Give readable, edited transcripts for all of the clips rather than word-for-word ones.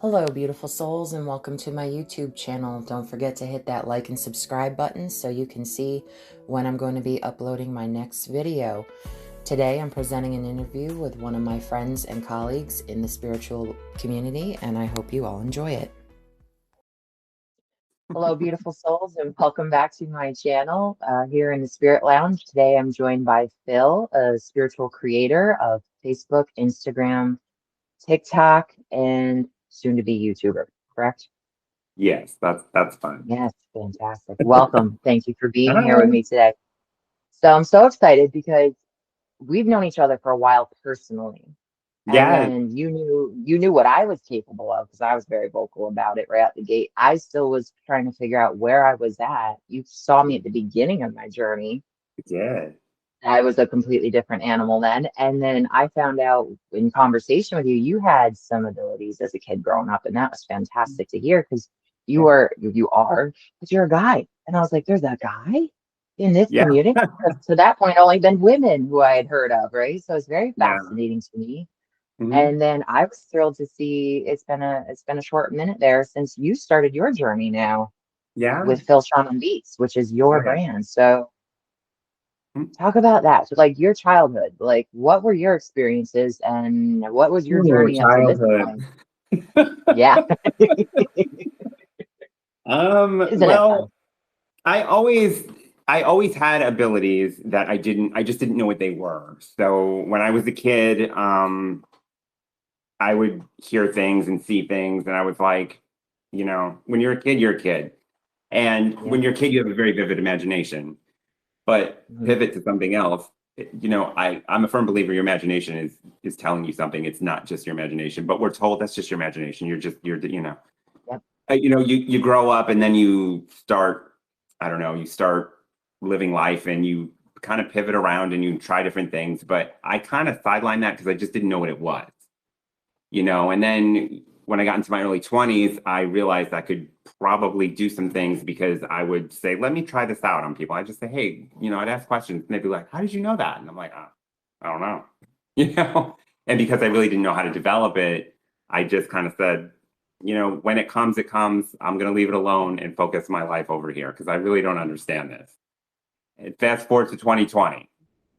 Hello, beautiful souls, and welcome to my YouTube channel. Don't forget to hit that like and subscribe button so you can see when I'm going to be uploading my next video. Today, I'm presenting an interview with one of my friends and colleagues in the spiritual community, and I hope you all enjoy it. Hello, beautiful souls, and welcome back to my channel here in the Spirit Lounge. Today, I'm joined by Phil, a spiritual creator of Facebook, Instagram, TikTok, and soon to be YouTuber, correct? Yes, that's fine. Yes, fantastic. Welcome. Thank you for being here with Hi. me today. So I'm so excited because we've known each other for a while personally. And Yes, then you knew what I was capable of because I was very vocal about it right out the gate. I still was trying to figure out where I was at. You saw me at the beginning of my journey. yeah. I was a completely different animal then. And then I found out in conversation with you, you had some abilities as a kid growing up. And that was fantastic to hear because Yeah. you are, but you're a guy. And I was like, there's a guy in this Yeah. community. Because to that point, only been women who I had heard of, right? So it's very Yeah. fascinating to me. Hmm. And then I was thrilled to see it's been a short minute there since you started your journey now Yeah. with Philshamanbeats, which is your Oh, yeah. brand. So Hmm. talk about that. So, like your childhood, like what were your experiences and what was your Ooh, journey up to this childhood. point? Yeah. Isn't it Well, fun? I always I always had abilities that I just didn't know what they were. So when I was a kid, I would hear things and see things, and I was like, when you're a kid, you're a kid. And Yeah. when you're a kid, you have a very vivid imagination. But Mhm. pivot to something else, I'm a firm believer your imagination is telling you something. It's not just your imagination, but we're told that's just your imagination. Yep. You grow up and then you start, I don't know, you start living life and you kind of pivot around and you try different things. But I kind of sidelined that because I just didn't know what it was. And then when I got into my early 20s, I realized I could probably do some things because I would say, let me try this out on people. I just say, hey, I'd ask questions and they'd be like, how did you know that? And I'm like, I don't know. you know and because I really didn't know how to develop it, I just kind of said, when it comes, it comes. I'm going to leave it alone and focus my life over here because I really don't understand this. And fast forward to 2020.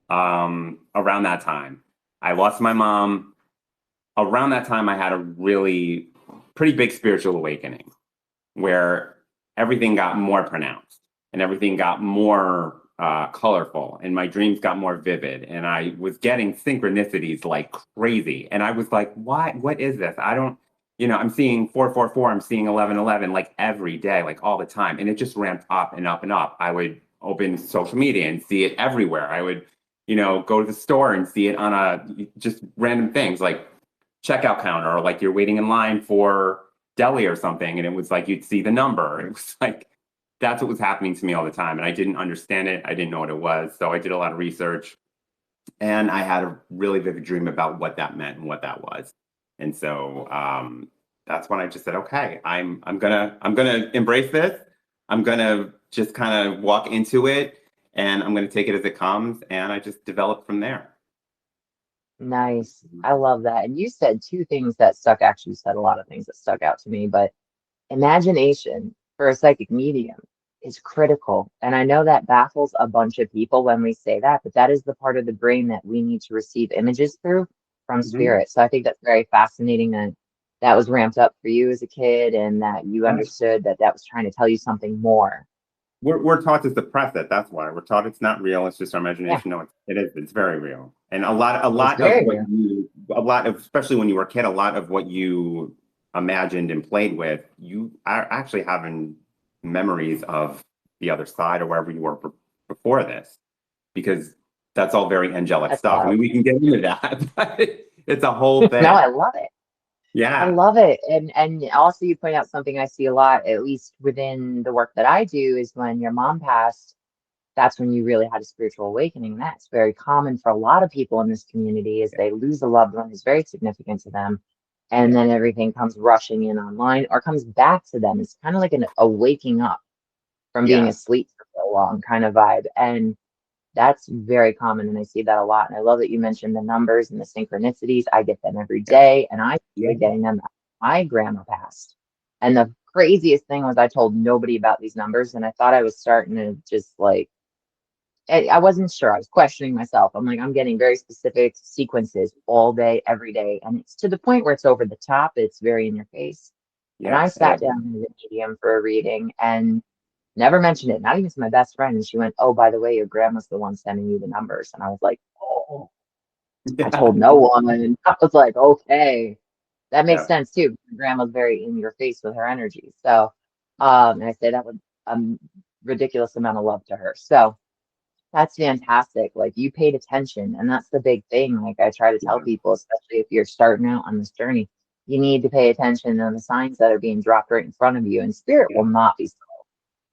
Around that time I lost my mom. Around that time, I had a really pretty big spiritual awakening where everything got more pronounced and everything got more colorful and my dreams got more vivid. And I was getting synchronicities like crazy. And I was like, why? What is this? I don't, I'm seeing 444, I'm seeing 1111 like every day, like all the time. And it just ramped up and up and up. I would open social media and see it everywhere. I would, go to the store and see it on just random things like checkout counter or like you're waiting in line for deli or something and it was like you'd see the number. It was like that's what was happening to me all the time and I didn't understand it. I didn't know what it was. So I did a lot of research and I had a really vivid dream about what that meant and what that was. And so that's when I just said, okay, I'm gonna embrace this. I'm gonna just kind of walk into it and I'm gonna take it as it comes. And I just developed from there. Nice. I love that. And you said two things that stuck, actually you said a lot of things that stuck out to me, but imagination for a psychic medium is critical. And I know that baffles a bunch of people when we say that, but that is the part of the brain that we need to receive images through from Mhm. spirit. So I think that's very fascinating that that was ramped up for you as a kid and that you understood that that was trying to tell you something more. We're taught to suppress it. That's why we're taught it's not real. It's just our Yeah, imagination. No, it is. It's very real. And it's very real. especially when you were a kid, a lot of what you imagined and played with, you are actually having memories of the other side or wherever you were before this, because that's all very angelic That's stuff. I wild. mean, we can get into that, but it's a whole No, thing. I love it. I Yeah. love it. And also you point out something I see a lot, at least within the work that I do, is when your mom passed, that's when you really had a spiritual awakening. That's very common for a lot of people in this community is they lose a loved one who's very significant to them. And Yeah. then everything comes rushing in online or comes back to them. It's kind of like a waking up from being Yeah. asleep for so long kind of vibe. And that's very common. And I see that a lot. And I love that you mentioned the numbers and the synchronicities. I get them every Yeah. day and I Yeah. enjoy getting them. my grandma passed. And the craziest thing was I told nobody about these numbers, and I thought I was starting to just like, I wasn't sure. I was questioning myself. I'm like, I'm getting very specific sequences all day, every day. And it's to the point where it's over the top. It's very in your face. And Yeah. I Yeah. sat down with a medium for a reading and never mentioned it, not even to my best friend. And she went, "Oh, by the way, your grandma's the one sending you the numbers." And I was like, "Oh," I Yeah. told no one. And I was like, "Okay, that makes Yeah. sense too. My grandma's very in your face with her energy." So, and I say that with a ridiculous amount of love to her. So, that's fantastic. Like you paid attention, and that's the big thing. Like I try to tell Yeah. people, especially if you're starting out on this journey, you need to pay attention to the signs that are being dropped right in front of you, and spirit will Yeah. not be slow.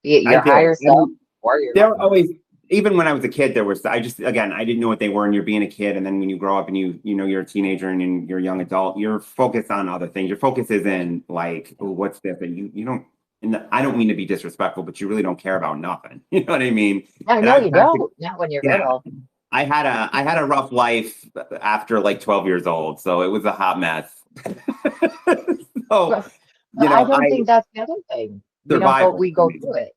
Be it I your did. higher I self mean, or your there loved were ones. always, even when I was a kid, there was, I just, again, I didn't know what they were, and you're being a kid, and then when you grow up and you know, you're a teenager and you're a young adult, you're focused on other things. Your focus isn't like, oh, what's this? And you don't, and I don't mean to be disrespectful, but you really don't care about nothing. You know what I mean? No, And no, I've you had to, don't. Not when you're yeah, little. I had a rough life after like 12 years old, so it was a hot mess. So, But you I know, don't I think that's the other thing. We don't go. survival We for go me. through it.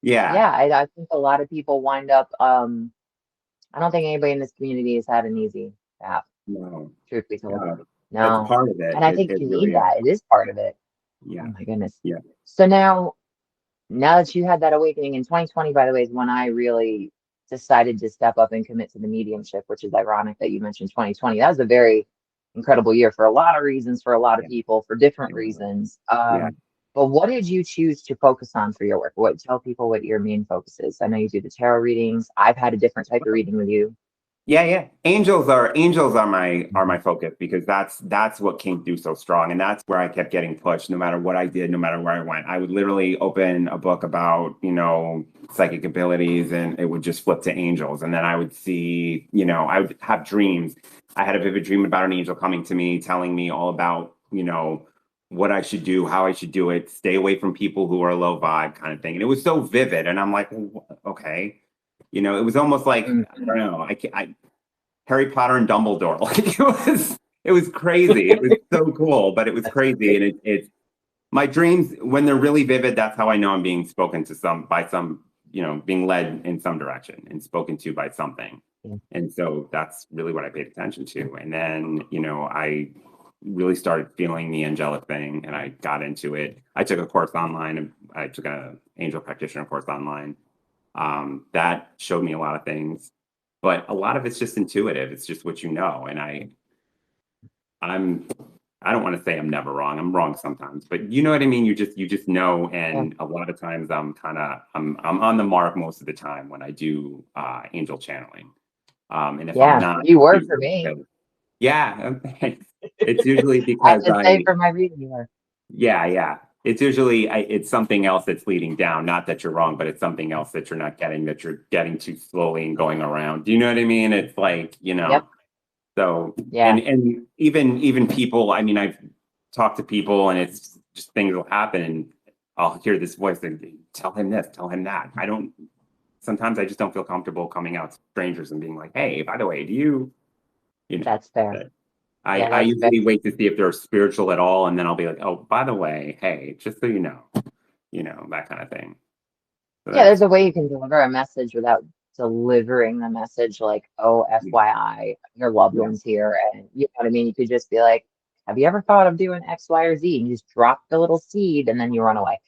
Yeah, Yeah, I think a lot of people wind up. I don't think anybody in this community has had an easy path. no, Truth be told, yeah, that's no. part of it. And I think It you really need is. that. It is part of it. Oh Yeah, my goodness. yeah, So now that you had that awakening in 2020, by the way, is when I really decided to step up and commit to the mediumship, which is ironic that you mentioned 2020. That was a very incredible year for a lot of reasons, for a lot of yeah, people, for different yeah, reasons. yeah. But what did you choose to focus on for your work? What tell people what your main focus is? I know you do the tarot readings. I've had a different type of reading with you. Yeah, yeah. Angels are my focus because that's what came through so strong, and that's where I kept getting pushed. No matter what I did, no matter where I went, I would literally open a book about psychic abilities, and it would just flip to angels, and then I would see I would have dreams. I had a vivid dream about an angel coming to me, telling me all about what I should do, how I should do it, stay away from people who are low vibe, kind of thing. And it was so vivid, and I'm like, well, okay. It was almost like I Mhm. don't know. Harry Potter and Dumbledore. Like it was crazy. It was so cool, but it was That's crazy. great. And it's my dreams when they're really vivid. That's how I know I'm being spoken to by some, being led in some direction and spoken to by something. Yeah. And so that's really what I paid attention to. And then, I really started feeling the angelic thing and I got into it. I took a course online and I took a angel practitioner course online. That showed me a lot of things, but a lot of it's just intuitive. It's just what you know. And I'm I don't want to say I'm never wrong. I'm wrong sometimes, but you know what I mean? You just know. Yeah. And a lot of times I'm on the mark most of the time when I do angel channeling. And if I'm Yeah. not, You were for usually me. because, yeah, it's usually I have because to say for my reading, you were. yeah, yeah. It's usually it's something else that's leading down. Not that you're wrong, but it's something else that you're not getting, that you're getting too slowly and going around. Do you know what I mean? It's like, Yep. so Yeah. and even people, I mean, I've talked to people and it's just things will happen and I'll hear this voice and tell him this, tell him that. I don't sometimes I just don't feel comfortable coming out to strangers and being like, hey, by the way, do you know, That's fair. that Yeah, I that's fair. usually wait to see if they're spiritual at all, and then I'll be like, oh, by the way, hey, just so that kind of thing. So Yeah, there's that's a way you can deliver a message without delivering the message like, "Oh, yeah, FYI, your loved yeah, one's here." And you know what I mean? You could just be like, "Have you ever thought of doing X, Y, or Z?" And you just drop the little seed and then you run away,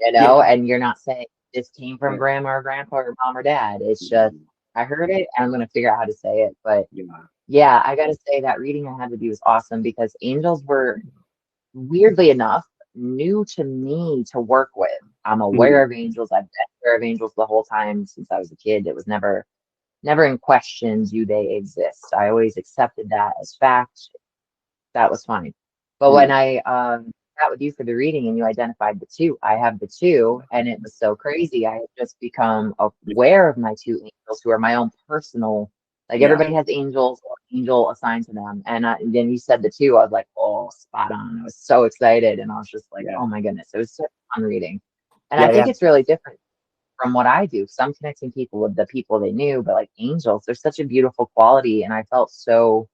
yeah, and you're not saying this came from yeah, grandma or grandpa or mom or dad. It's just, I heard it and I'm going to figure out how to say it. But yeah, yeah, I got to say that reading I had with you was awesome because angels were weirdly enough, new to me to work with. I'm aware mhm, of angels. I've been aware of angels the whole time since I was a kid. It was never in question, do they exist? I always accepted that as fact. That was fine. But when mhm, I sat with you for the reading and you identified the two, I have the two, and it was so crazy. I had just become aware of my two angels who are my own personal, like yeah, everybody has angels or angel assigned to them. And then you said the two, I was like, oh, spot on. I was so excited. And I was just like, yeah, oh my goodness, it was such a fun reading. And I yeah, think yeah, it's really different from what I do. So I'm connecting people with the people they knew, but like angels, there's such a beautiful quality. And I felt so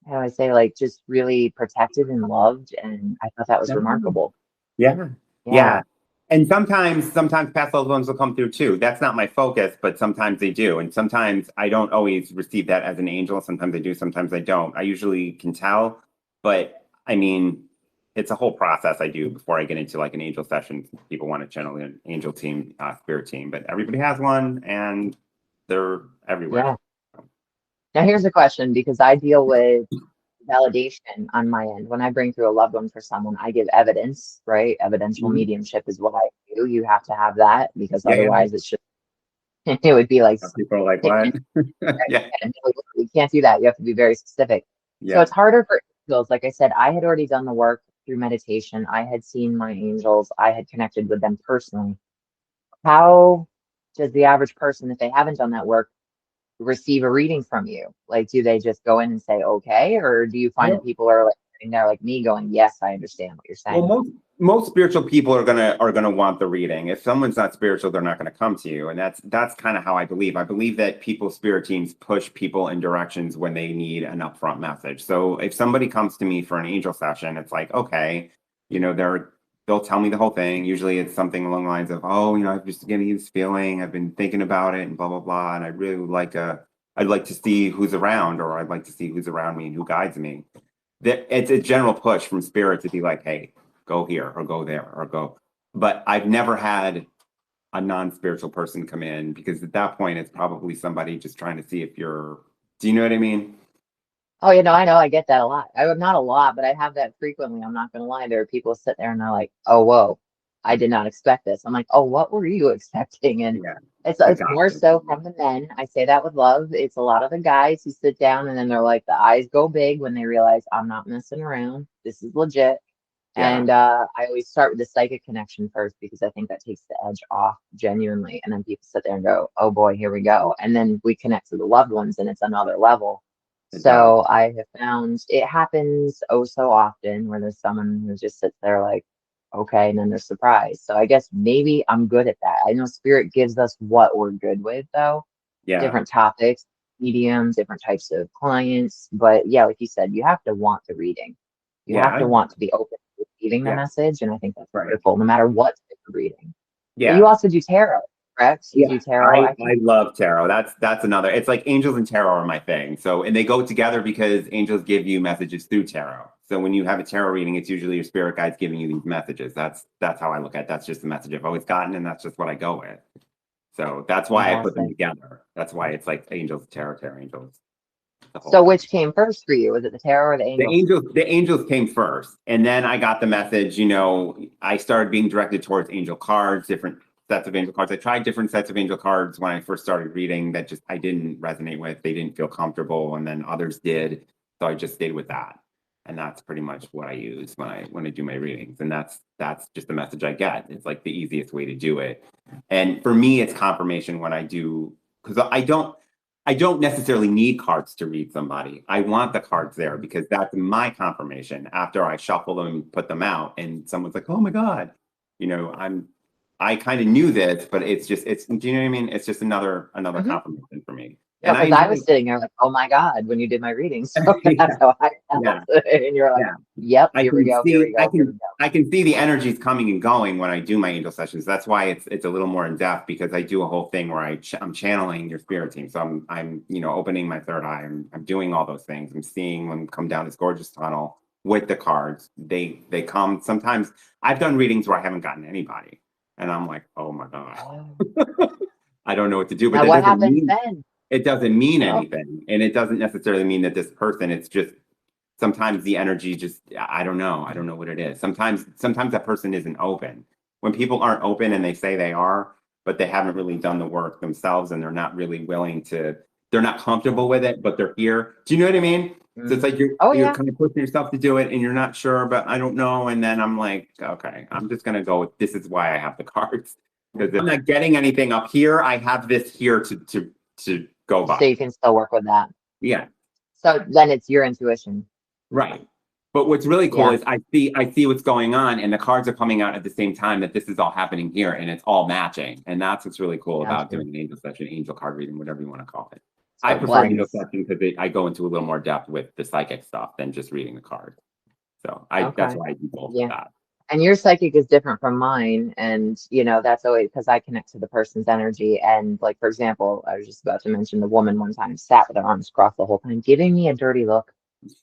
how do I say, like just really protected and loved. And I thought that was remarkable. Yeah. Yeah. Yeah. And sometimes past loved ones will come through too. That's not my focus, but sometimes they do. And sometimes I don't always receive that as an angel. Sometimes I do, sometimes I don't. I usually can tell, but I mean, it's a whole process I do before I get into like an angel session. People want to channel an angel team, spirit team, but everybody has one and they're everywhere. Yeah. Now here's a question because I deal with validation on my end. When I bring through a loved one for someone, I give evidence, right? Evidential Mhm. mediumship is what I do. You have to have that because Yeah, yeah. otherwise it's just, it would be like Some people are like, picking what? a Yeah, you can't do that. You have to be very specific. So yeah. it's harder for angels. Like I said, I had already done the work through meditation. I had seen my angels. I had connected with them personally. How does the average person, if they haven't done that work, receive a reading from you? Like, do they just go in and say, okay? Or do you I find that don't people are like sitting there like me going, yes, I understand what you're Well, saying? most spiritual people are gonna want the reading. If someone's not spiritual, they're not gonna come to you, and that's kind of how I believe. I believe that people's spirit teams push people in directions when they need an upfront message. So if somebody comes to me for an angel session, it's like, okay, they'll tell me the whole thing. Usually, it's something along the lines of, oh, I'm just getting this feeling. I've been thinking about it, and blah blah blah, and I'd like to see who's around, or I'd like to see who's around me and who guides me. It's a general push from spirit to be like, hey, go here or go there or go. But I've never had a non-spiritual person come in because at that point it's probably somebody just trying to see if you're, do you know what I mean? Oh, I know, I get that a lot. I not a lot, but I have that frequently. I'm not gonna lie. There are people sit there and they're like, "Oh, whoa, I did not expect this." I'm like, "Oh, what were you expecting?" And Yeah, I it's got more you. so from the men. I say that with love. It's a lot of the guys who sit down and then they're like, the eyes go big when they realize I'm not messing around. This is legit. Yeah, And I always start with the psychic connection first because I think that takes the edge off genuinely. And then people sit there and go, "Oh boy, here we go." And then we connect to the loved ones and it's another level. it does. So I have found it happens oh so often where there's someone who just sits there like, okay, and then they're surprised. So I guess maybe I'm good at that. I know spirit gives us what we're good with though, Yeah, different topics, mediums, different types of clients. But yeah, like you said, you have to want the reading. You yeah, have to want to be open to receiving the yeah, message. And I think that's right. critical, no matter what type of reading. But you Yeah. also do tarot, correct? You Yeah, do tarot. I I can I love tarot. That's another. It's like angels and tarot are my thing. So and they go together because angels give you messages through tarot. So when you have a tarot reading, it's usually your spirit guides giving you these messages. That's how I look at it. That's just the message I've always gotten, and that's just what I go with. So that's why I put them fantastic. together. That's why it's like angels, tarot, angels, the whole So thing. which came first for you? Was it the tarot or the The angels? angels, the angels came first, and then I got the message. I started being directed towards angel cards, different sets of angel cards. I tried different sets of angel cards when I first started reading that just I didn't resonate with. They didn't feel comfortable, and then others did. So I just stayed with that, and that's pretty much what I use when I do my readings, and that's just the message I get. It's like the easiest way to do it, and for me, it's confirmation when I do because I don't necessarily need cards to read somebody. I want the cards there because that's my confirmation after I shuffle them and put them out. And someone's like, oh my God, I kind of knew this, but do you know what I mean? It's just another Hmm. confirmation for me. No, And I because I enjoy was sitting there like, oh my God, when you did my reading. So that's yeah, how I felt. yeah, And you're like, yeah. yep, I here we can go, here we see I go, here we can go. I can see the energies coming and going when I do my angel sessions. That's why it's a little more in depth because I do a whole thing where I'm channeling your spirit team. So I'm opening my third eye. I'm doing all those things. I'm seeing them come down this gorgeous tunnel with the cards. They come sometimes. I've done readings where I haven't gotten anybody, and I'm like, oh my God, Oh. I don't know what to do. But Now that what doesn't happens mean then? it doesn't mean Oh, anything, and it doesn't necessarily mean that this person. It's just sometimes the energy just I don't know. I don't know what it is. Sometimes that person isn't open. When people aren't open and they say they are, but they haven't really done the work themselves and they're not really willing to, they're not comfortable yeah. with it, but they're here. Do you know what I mean? So it's Mhm. like you're Oh you're yeah. kind of pushing yourself to do it and you're not sure, but I don't know. And then I'm like, okay, I'm just gonna go with this is why I have the cards. Because if I'm not getting anything up here, I have this here to go So by. you can still work with that. Yeah. So then it's your intuition. Right. But what's really cool Yeah. is I see what's going on and the cards are coming out at the same time that this is all happening here and it's all matching. And that's what's really cool about Gotcha. doing an angel session, angel card reading, whatever you want to call it. I So it prefer angel blends. session because I go into a little more depth with the psychic stuff than just reading the cards. So that's Okay. why I do both of Yeah. that. And your psychic is different from mine. And, that's always because I connect to the person's energy. And, like, for example, I was just about to mention the woman one time sat with her arms crossed the whole time, giving me a dirty look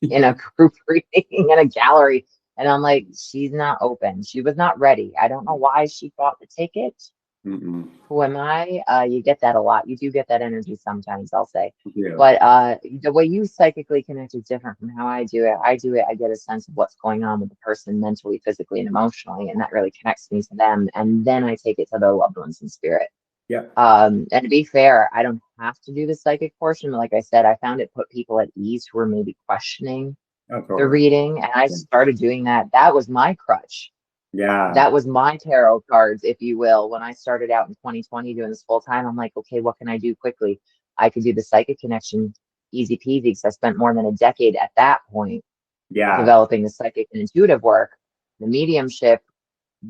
in a group reading in a gallery. And I'm like, she's not open. She was not ready. I don't know why she bought the ticket. Mm-mm. Who am I? You get that a lot. You do get that energy sometimes, I'll say. Yeah. But the way you psychically connect is different from how I do it. I get a sense of what's going on with the person mentally, physically, and emotionally, and that really connects me to them. And then I take it to their loved ones in spirit. Yeah. And to be fair, I don't have to do the psychic portion. But like I said, I found it put people at ease who were maybe questioning Oh, the totally. reading, and I Yeah. started doing that. That was my crutch. Yeah. That was my tarot cards, if you will. When I started out in 2020 doing this full time, I'm like, okay, what can I do quickly? I could do the psychic connection easy peasy because I spent more than a decade at that point Yeah. developing the psychic and intuitive work. The mediumship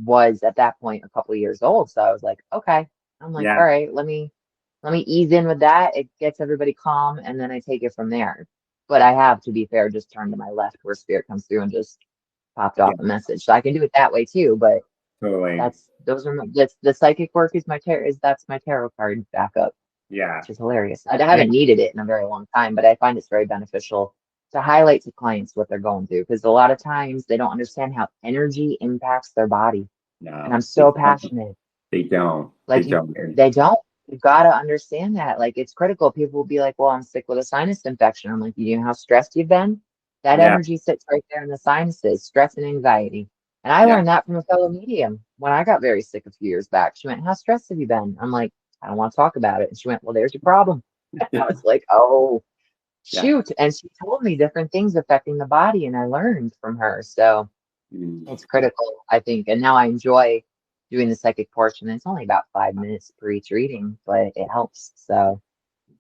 was at that point a couple of years old. So I was like, okay. I'm like, Yeah. all right, let me ease in with that. It gets everybody calm and then I take it from there. But I have, to be fair, just turned to my left where spirit comes through and just popped Yeah. off a message. So I can do it that way too, but Totally. that's the psychic work is that's my tarot card backup, Yeah. which is hilarious. I Yeah. haven't needed it in a very long time, but I find it's very beneficial to highlight to clients what they're going through because a lot of times they don't understand how energy impacts their body. And I'm No, so passionate. they don't. They Like don't. And they don't. You gotta understand that. Like it's critical. People will be like, "Well, I'm sick with a sinus infection." I'm like, "You know how stressed you've been? That yeah. energy sits right there in the sinuses, stress and anxiety." And I Yeah. learned that from a fellow medium when I got very sick a few years back. She went, "How stressed have you been?" I'm like, "I don't want to talk about it." And she went, "Well, there's your problem." I was like, "Oh, Yeah. shoot." And she told me different things affecting the body, and I learned from her. So Mm. it's critical, I think. And now I enjoy doing the psychic portion. It's only about 5 minutes per each reading, but it helps. But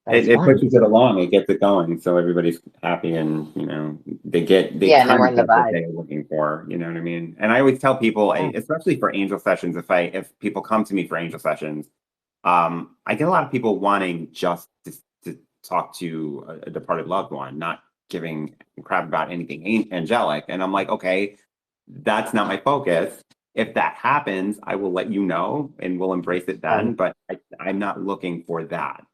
it's It fun. pushes it along. It gets it going, so everybody's happy, and they Yeah, and then kind we're of in the get what vibe. they're looking for. You know what I mean? And I always tell people, Yeah. especially for angel sessions, if people come to me for angel sessions, I get a lot of people wanting just to talk to a departed loved one, not giving a crap about anything angelic. And I'm like, okay, that's not my focus. If that happens, I will let you know and we'll embrace it Right. then. But I'm not looking for that.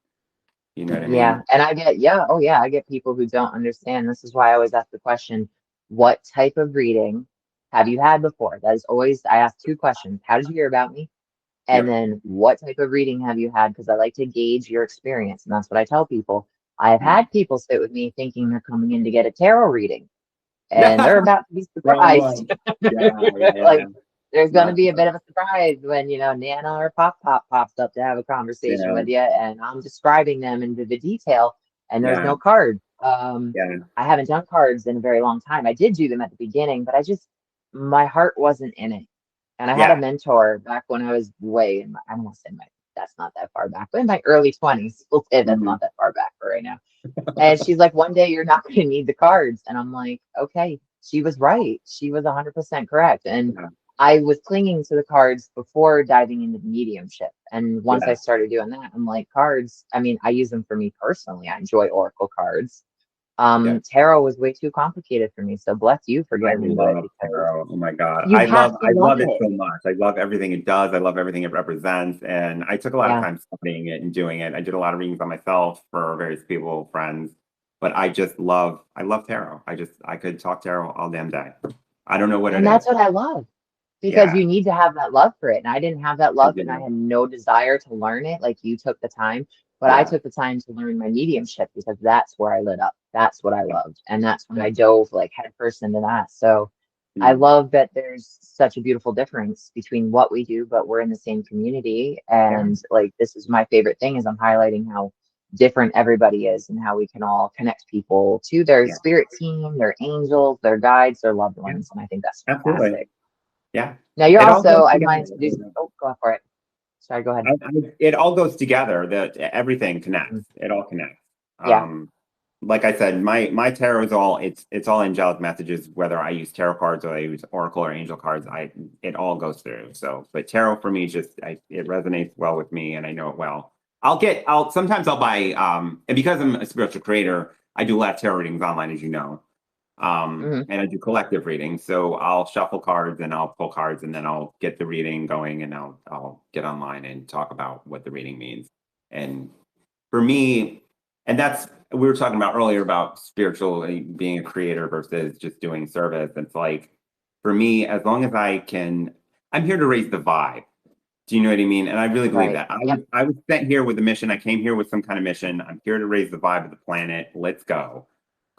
You know what I Yeah. mean? And yeah, oh yeah, I get people who don't understand. This is why I always ask the question, what type of reading have you had before? That is always, I ask two questions. How did you hear about me? And Yep. then what type of reading have you had? Because I like to gauge your experience. And that's what I tell people. I have Mm. had people sit with me thinking they're coming in to get a tarot reading and they're Yeah. about to be Wrong surprised. one. Yeah, yeah, Like yeah. there's going to Not be a bit of a surprise when, Nana or Pop pops up to have a conversation yeah, with you and I'm describing them in vivid detail and there's yeah, no card. yeah, I haven't done cards in a very long time. I did do them at the beginning, but my heart wasn't in it. And I had a yeah, mentor back when I was I don't want to say that's not that far back, but in my early 20s, we'll say that's mhm, not that far back for right now. And she's like, one day you're not going to need the cards. And I'm like, okay, she was right. She was 100% correct. And yeah, I was clinging to the cards before diving into the mediumship. And once I yeah, started doing that, I'm like, cards, I mean, I use them for me personally. I enjoy Oracle cards. yeah. Tarot was way too complicated for me. So bless you for I getting into it love because tarot. Oh my God. you have to I love love it it. so much. I love everything it does. I love everything it represents. And I took a lot of Yeah. time studying it and doing it. I did a lot of readings on myself for various people, friends. But I love tarot. I could talk tarot all damn day. I don't know what it And that's is. what I love. Because Yeah, you need to have that love for it. And I didn't have that I love and I do. had no desire to learn it like you took the time. But I Yeah, took the time to learn my mediumship because that's where I lit up. That's what I loved. And that's when I dove like headfirst into that. So I mm, love that there's such a beautiful difference between what we do, but we're in the same community. yeah, And like this is my favorite thing is I'm highlighting how different everybody is and how we can all connect people to their yeah, spirit team, their angels, their guides, their loved yeah. ones. And I think that's Absolutely. fantastic. Yeah. Now you're It all also, goes I together. want to introduce, oh, go for it. Sorry, go ahead. It all goes together. That everything connects. Mhm. It all connects. Yeah. Like I said, my tarot is all it's all angelic messages. Whether I use tarot cards or I use oracle or angel cards, it all goes through. So, but tarot for me just it resonates well with me, and I know it well. I'll sometimes I'll buy and because I'm a spiritual creator, I do a lot of tarot readings online, as you know. Hmm. And I do collective readings. So I'll shuffle cards and I'll pull cards and then I'll get the reading going and I'll get online and talk about what the reading means. And for me, and that's we were talking about earlier about spiritual being a creator versus just doing service. It's like for me, as long as I can, I'm here to raise the vibe. Do you know what I mean? And I really believe Right. that. Yep. I was sent here with a mission. I came here with some kind of mission. I'm here to raise the vibe of the planet. Let's go.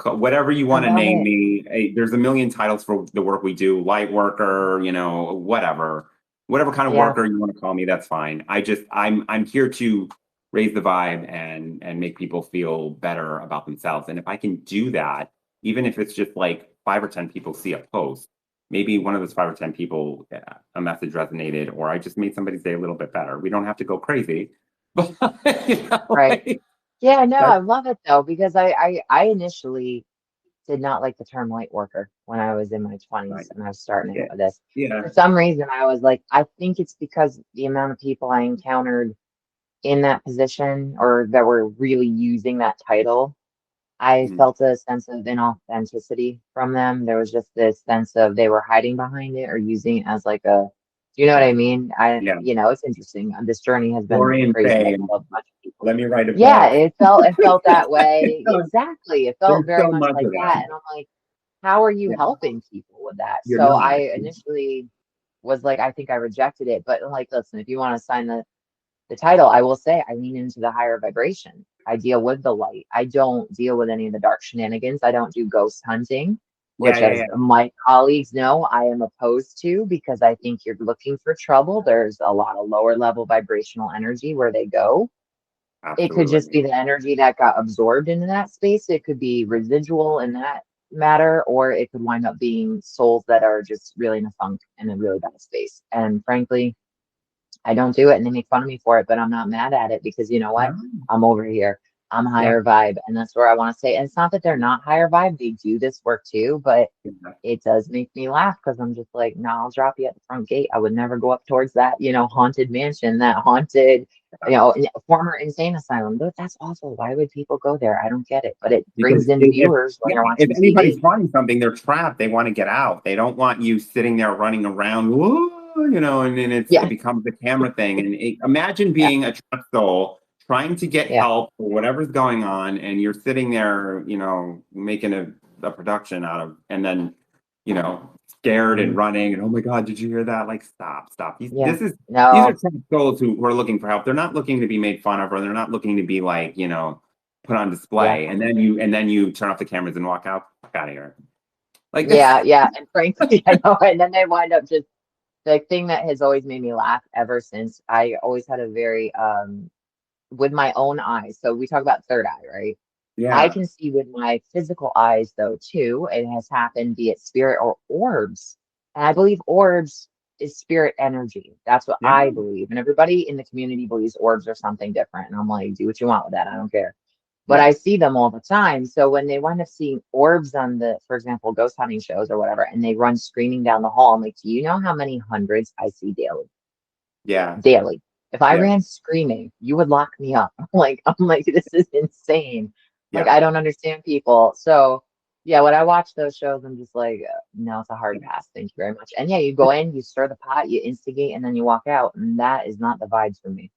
Whatever you I want to love name it. me. There's a million titles for the work we do. Light worker, whatever kind of Yeah. worker you want to call me. That's fine. I'm here to raise the vibe and make people feel better about themselves. And if I can do that, even if it's just like 5 or 10 people see a post, maybe one of those 5 or 10 people, a message resonated, or I just made somebody's day a little bit better. We don't have to go crazy, but Right. like, Yeah, no, I that's love it though, because I initially did not like the term light worker when I was in my right. 20s and I was starting Yeah, out with this. yeah. For some reason, I was like, I think it's because the amount of people I encountered in that position or that were really using that title, I Mhm. felt a sense of inauthenticity from them. There was just this sense of they were hiding behind it or using it as like a, do you know what Yeah, I mean? yeah. It's interesting. This journey has been Glory and crazy. I fame. love a bunch of people. Let me write a Yeah, book. it felt that way. Exactly. It felt There's very so much much like of that. that. And I'm like, how are you Yeah, helping people with that? you're So not. I initially was like, I think I rejected it. But like, listen, if you want to sign the title, I will say I lean into the higher vibration. I deal with the light. I don't deal with any of the dark shenanigans. I don't do ghost hunting, Yeah, which, yeah, as yeah. my colleagues know, I am opposed to because I think you're looking for trouble. There's a lot of lower level vibrational energy where they go. It could just Absolutely. be the energy that got absorbed into that space. It could be residual in that matter, or it could wind up being souls that are just really in a funk in a really bad space. And frankly, I don't do it and they make fun of me for it, but I'm not mad at it because you know what? No. I'm over here. I'm Yeah. higher vibe. And that's where I want to say. And it's not that they're not higher vibe. They do this work too, but Yeah. it does make me laugh because I'm just like, no, I'll drop you at the front gate. I would never go up towards that, haunted mansion, that haunted, former insane asylum. But that's awful. Why would people go there? I don't get it. But it Because brings in if viewers when yeah, they're if watching anybody's TV. trying something, they're trapped. They want to get out. They don't want you sitting there running around, whoa, and then it Yeah. becomes a camera thing. And imagine Yeah. being a trapped soul trying to get Yeah. help for whatever's going on, and you're sitting there, making a production out of, and then, scared and running, and oh my God, did you hear that? Like, stop, stop. Yeah. These are No. trapped souls who are looking for help. They're not looking to be made fun of, or they're not looking to be like, put on Yeah. display, and then you turn off the cameras and walk out of here. Like this. Yeah. Yeah. And frankly, I know. And then they wind up just the thing that has always made me laugh ever since. I always had a very with my own eyes. So we talk about third eye, right? I Yeah, can see with my physical eyes though too. It has happened, be it spirit or orbs. And I believe orbs is spirit energy. That's what yeah, I believe. And everybody in the community believes orbs are something different. And I'm like, do what you want with that. I don't care. But I right. see them all the time. So when they wind up seeing orbs on for example, ghost hunting shows or whatever, and they run screaming down the hall, I'm like, do you know how many hundreds I see daily? Yeah, Daily. If I yeah, ran screaming, you would lock me up. I'm like, this is insane. Like, yeah, I don't understand people. So, yeah, when I watch those shows, I'm just like, no, it's a hard yeah. pass. Thank you very much. And yeah, you go in, you stir the pot, you instigate, and then you walk out. And that is not the vibes for me.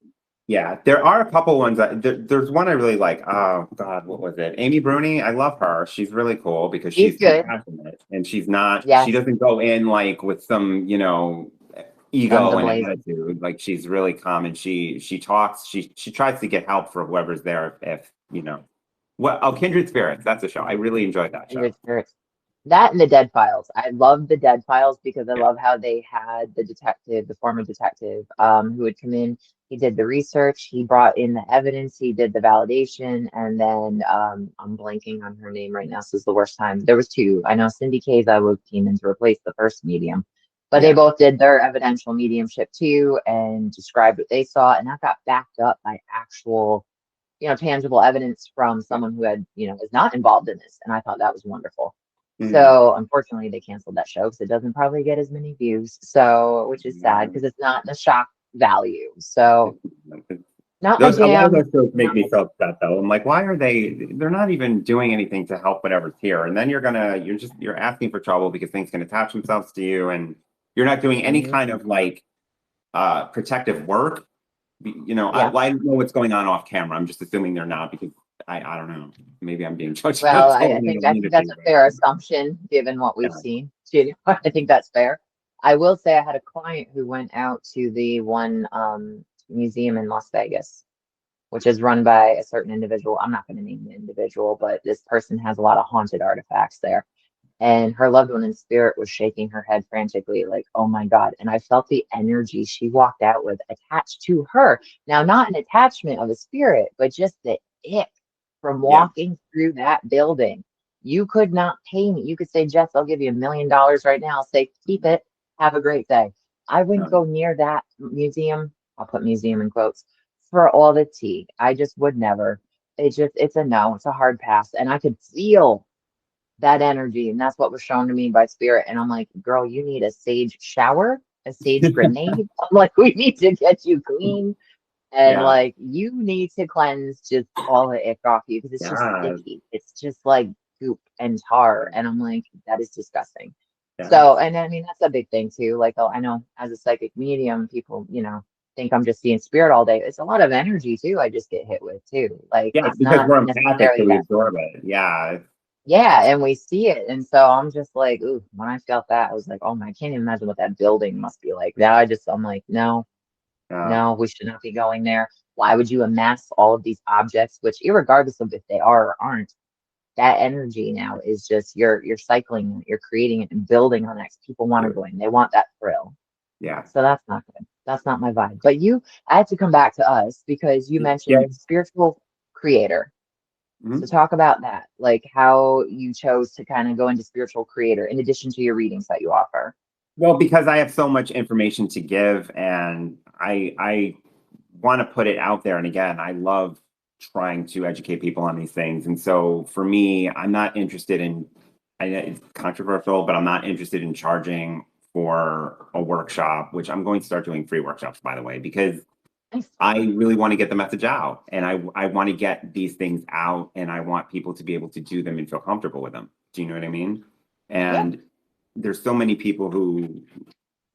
Yeah, there are a couple ones there's one I really like. Oh God, what was it? Amy Bruni. I love her. She's really cool because He's she's good. compassionate and she Yes. doesn't go in like with some, Guns ego a and blazing. attitude. Like she's really calm and she talks, she tries to get help for whoever's there if Kindred Spirits. That's a show. I really enjoyed that show. Kindred spirits. That and the Dead Files. I love the Dead Files because I Yeah. love how they had the detective, the former detective, who would come in. He did the research, he brought in the evidence, he did the validation, and then I'm blanking on her name right now. So this is the worst time. There was two. I know Cindy Kaza came in to replace the first medium, but they Yeah. both did their evidential mediumship too and described what they saw, and that got backed up by actual tangible evidence from Yeah. someone who is not involved in this. And I thought that was wonderful. Mhm. So unfortunately they canceled that show because it doesn't probably get as many views. So, which is sad Yeah. because it's not the shock value. So Not a Those, a lot of jam. those shows make Not me a so jam. upset though. I'm like, why are they're not even doing anything to help whatever's here. And then you're asking for trouble because things can attach themselves to you and you're not doing any Mhm. kind of like protective work. Yeah. I don't know what's going on off camera. I'm just assuming they're not because I don't know. Maybe I'm being Well, judgmental I and I think don't I mean to think that's be, a but fair assumption given what we've yeah. seen. You know, I think that's fair. I will say I had a client who went out to the one museum in Las Vegas, which is run by a certain individual. I'm not going to name the individual, but this person has a lot of haunted artifacts there. And her loved one in spirit was shaking her head frantically, like, oh my God. And I felt the energy she walked out with attached to her. Now, not an attachment of a spirit, but just the ick from Yeah. walking through that building. You could not pay me. You could say, Jess, I'll give you $1 million right now. I'll say, keep it. Have a great day. I wouldn't go near that museum. I'll put museum in quotes for all the tea. I just would never. It's a no. It's a hard pass. And I could feel that energy. And that's what was shown to me by spirit. And I'm like, girl, you need a sage shower, a sage grenade. I'm like, we need to get you clean. And Yeah. like, you need to cleanse just all the ick off you because it's just Yeah. sticky. It's just like goop and tar. And I'm like, that is disgusting. Yeah. So, and I mean, that's a big thing too. Like, oh, I know as a psychic medium, people, think I'm just seeing spirit all day. It's a lot of energy too. I just get hit with too. Like, Yeah. it's Because not we're empathic, so necessarily we that. absorb it. Yeah. Yeah, and we see it. And so I'm just like, ooh, when I felt that, I was like, oh my, I can't even imagine what that building must be like. Now I'm like, no, Yeah. no, we should not be going there. Why would you amass all of these objects, which irregardless of if they are or aren't, that energy now is just you're cycling it, you're creating it and building on it. People want to go in. They want that thrill. Yeah. So that's not good. That's not my vibe. But I had to come back to us because you Yeah. mentioned spiritual creator. So Mhm. talk about that, like how you chose to kind of go into spiritual creator in addition to your readings that you offer. Well, because I have so much information to give and I want to put it out there. And again, I love trying to educate people on these things. And so for me, I'm not interested in, I know it's controversial, but I'm not interested in charging for a workshop, which I'm going to start doing free workshops, by the way, because Nice. I really want to get the message out and I want to get these things out and I want people to be able to do them and feel comfortable with them. Do you know what I mean? Yeah. And there's so many people who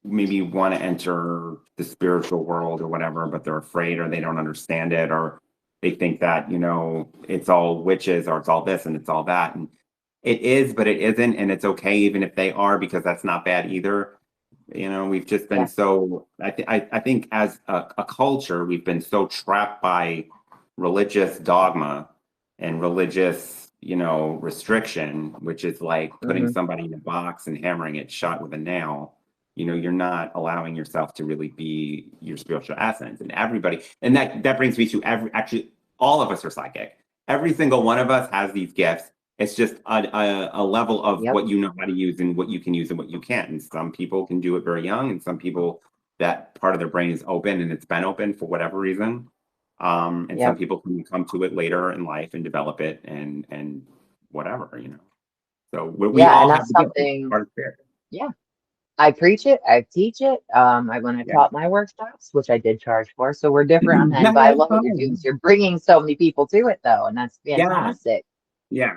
maybe want to enter the spiritual world or whatever, but they're afraid or they don't understand it or they think that, it's all witches or it's all this and it's all that. And it is, but it isn't. And it's okay even if they are, because that's not bad either. We've just been Yeah. so, I think as a culture, we've been so trapped by religious dogma and religious, restriction, which is like putting Hmm. somebody in a box and hammering it shut with a nail. You're not allowing yourself to really be your spiritual essence. And everybody, and that brings me to actually, all of us are psychic. Every single one of us has these gifts. It's just a level of Yep. what you know how to use and what you can use and what you can't. And some people can do it very young, and some people that part of their brain is open and it's been open for whatever reason. And some Yep. people can come to it later in life and develop it and whatever. So we Yeah. And all have that's the gift. It's something, part of spirit. yeah. I preach it, I teach it. When I Yeah. taught my workshops, which I did charge for, so we're different on that. No, But I that's love what you're doing. fine. So you're bringing so many people to it, though, and that's Yeah. fantastic. Yeah.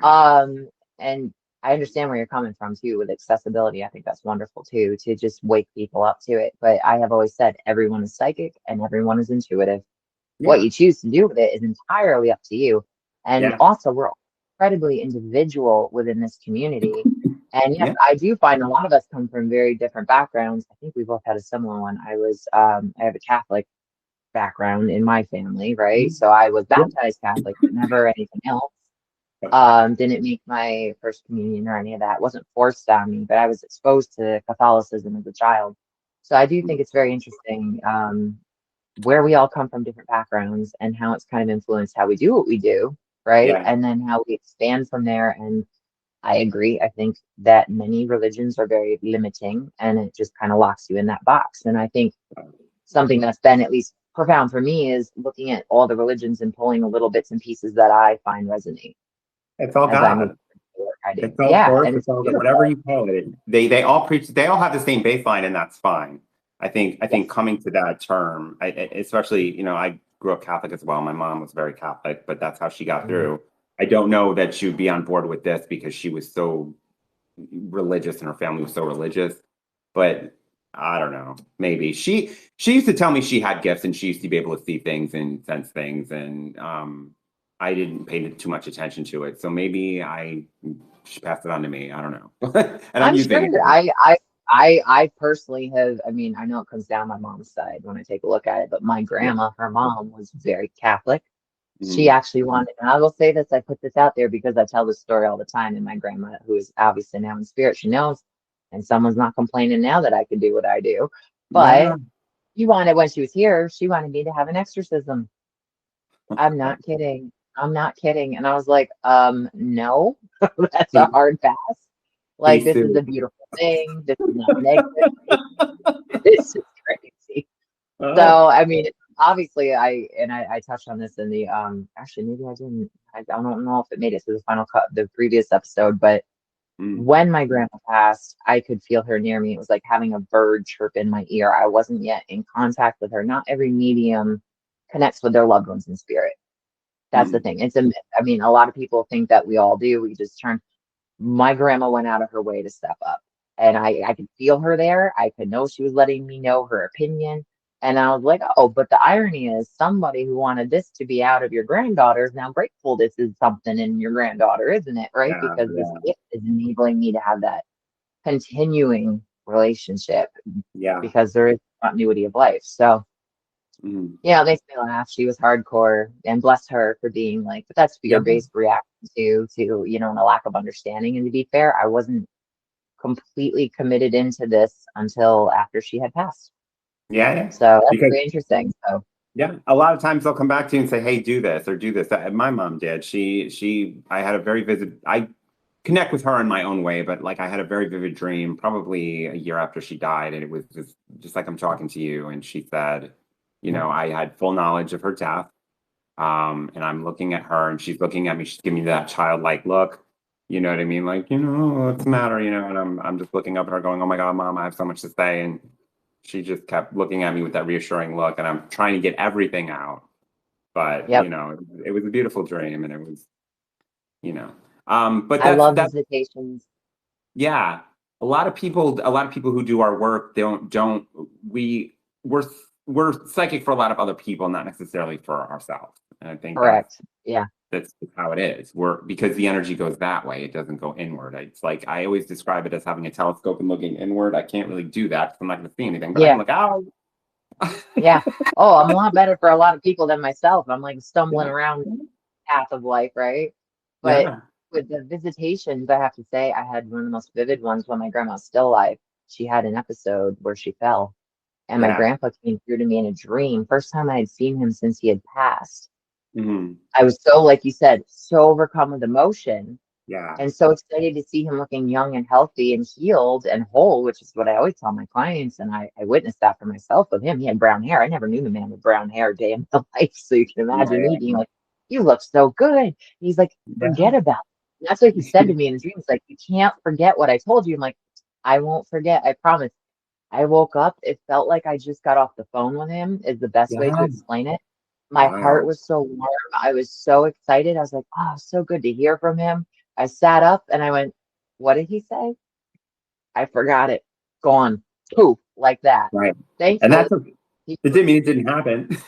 And I understand where you're coming from too with accessibility. I think that's wonderful too, to just wake people up to it. But I have always said everyone is psychic and everyone is intuitive. What Yeah. you choose to do with it is entirely up to you. And Yeah. also, we're all incredibly individual within this community. And yes, Yeah. I do find a lot of us come from very different backgrounds. I think we both had a similar one. I have a Catholic background in my family, right? So I was Yeah. baptized Catholic, but never anything else. Didn't make my first communion or any of that. It wasn't forced on me, but I was exposed to Catholicism as a child. So I do think it's very interesting where we all come from different backgrounds and how it's kind of influenced how we do what we do, right? Yeah. And then how we expand from there. And I agree. I think that many religions are very limiting and it just kind of locks you in that box. And I think something that's been at least profound for me is looking at all the religions and pulling the little bits and pieces that I find resonate It's all as I move God. through the work I do. It's all Yeah, force. and It's it's all whatever beautiful. you call it. They all preach. They all have the same baseline, and that's fine. I think Yes. coming to that term, especially grew up Catholic as well. My mom was very Catholic, but that's how she got through. I don't know that she would be on board with this because she was so religious and her family was so religious. But I don't know. Maybe she used to tell me she had gifts and she used to be able to see things and sense things, and I didn't pay too much attention to it. So maybe she passed it on to me. I don't know. And I'm I'm using sure it. I personally have, I mean, I know it comes down my mom's side when I take a look at it, but my Yeah. grandma, her mom was very Catholic. She Mhm. actually wanted, and I will say this, I put this out there because I tell this story all the time. And my grandma, who is obviously now in spirit, she knows, and someone's not complaining now that I can do what I do. Yeah. But she wanted, when she was here, she wanted me to have an exorcism. I'm not kidding. I'm not kidding. And I was like, no, that's a hard pass. He Like, this is sued. a beautiful thing. This is not negative. This is crazy. Oh. So, I mean, obviously, I touched on this in the actually maybe I didn't. I don't know if it made it to the final cut, the previous episode, but Mm. when my grandma passed, I could feel her near me. It was like having a bird chirp in my ear. I wasn't yet in contact with her. Not every medium connects with their loved ones in spirit. That's the Mm. thing. It's a myth. I mean, a lot of people think that we all do. We just turn. My grandma went out of her way to step up, and I could feel her there. I could know she was letting me know her opinion. And I was like, oh, but the irony is somebody who wanted this to be out of your granddaughter is now grateful this is something in your granddaughter, isn't it? Right? Yeah. Because this Yeah. gift is enabling me to have that continuing relationship Yeah. because there is continuity of life. So Mm. yeah, it makes me laugh. She was hardcore, and bless her for being like, but that's Yeah. fear-based reaction and a lack of understanding. And to be fair, I wasn't completely committed into this until after she had passed. Yeah. Yeah. So that's Because very interesting. So yeah, a lot of times they'll come back to you and say, "Hey, do this or do this." My mom did. I had a very vivid. I connect with her in my own way, but like I had a very vivid dream, probably a year after she died, and it was just like I'm talking to you. And she said, I had full knowledge of her death, and I'm looking at her, and she's looking at me. She's giving me that childlike look. You know what I mean? Like, what's the matter? And I'm just looking up at her, going, "Oh my God, Mom, I have so much to say." And she just kept looking at me with that reassuring look, and I'm trying to get everything out. But yep. it was a beautiful dream, and it was, you know, but I love that's visitations. yeah. A lot of people who do our work don't we we're psychic for a lot of other people, not necessarily for ourselves. And I think Correct. Yeah. that's how it is. Because the energy goes that way, it doesn't go inward. It's like I always describe it as having a telescope and looking inward. I can't really do that because I'm not going to see anything, but I can Yeah. look out. Yeah. Oh, I'm a lot better for a lot of people than myself. I'm like stumbling Yeah, around the path of life, right? But yeah, with the visitations, I have to say, I had one of the most vivid ones when my grandma was still alive. She had an episode where she fell, and my yeah. grandpa came through to me in a dream. First time I had seen him since he had passed. Mhm. I was so, like you said, so overcome with emotion Yeah, and so excited to see him looking young and healthy and healed and whole, which is what I always tell my clients. And I witnessed that for myself with him. He had brown hair. I never knew the man with brown hair a day in my life. So you can imagine me being yeah, like, you look so good. He's like, forget yeah, about it. And that's what he said to me in his dream. He's like, you can't forget what I told you. I'm like, I won't forget. I promise. I woke up. It felt like I just got off the phone with him, is the best way to yeah. explain it. My heart Wow. was so warm. I was so excited. I was like, oh, so good to hear from him. I sat up and I went, what did he say? I forgot it. Gone. Poof, like that. Right. And Thankfully, that's okay. he It didn't mean it didn't happen.